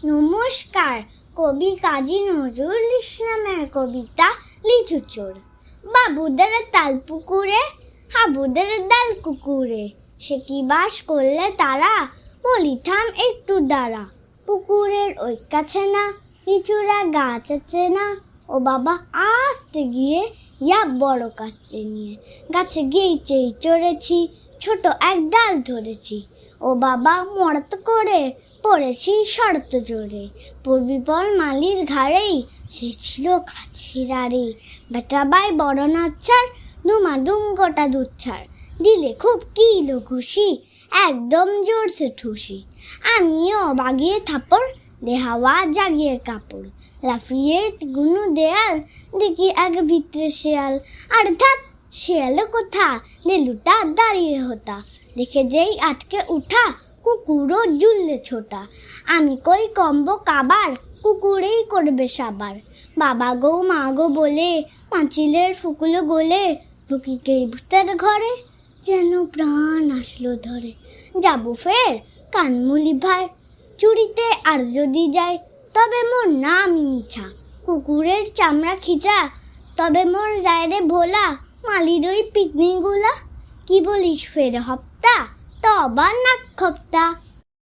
নমস্কার। কবি কাজী নজরুল ইসলামের কবিতা লিচু চোর। বাবুদের তাল পুকুরে, হাবুদের ডাল কুকুরে, সে কি বাস করলে তারা, বলি থাম একটু দাঁড়া। পুকুরের ওই কাছে না, লিচুরা গাছ আছে না, ও বাবা আসতে গিয়ে ইয়া বড় কাস্তে নিয়ে গাছে গিয়েই চড়েছি, ছোট এক ডাল ধরেছি। ও বাবা মরত করে পড়েছি শরত জোরে, পূর্বিপর মালির ঘাড়েই সে ছিল কাছির আড়ি। বেটা বাই বড় নাচ্ছার, দুমাদুম গোটা দুচ্ছার, দিলে খুব কিলো ঘুষি, একদম জোরসে ঠুসি। আমিও বাগিয়ে থাপড়, দেহাওয়া জাগিয়ে কাপড়, লাফিয়ে গুনু দেয়াল, দেখি এক ভিতরে শেয়াল। আর ধাত শেয়ালে কোথা, লেলুটা দাঁড়িয়ে হতা, দেখে যেই আটকে উঠা, কুকুরও জুললে ছোটা। আমি কই কম্বো কাবার, কুকুরেই করবে সাবার। বাবা গো মা গো বলে পাঁচিলের ফুকুলো গোলে, ঢুকিকে ভূতের ঘরে, যেন প্রাণ আসলো ধরে। যাবো ফের কানমুলি ভাই, চুরিতে আর যদি যাই, তবে মোর নামই মিছা। কুকুরের চামড়া খিচা, তবে মোর যায় রে ভোলা। মালির ওই পিকনিকগুলা, কি বলিস ফের হপ্তা, তো আবার নাক খপ্তা।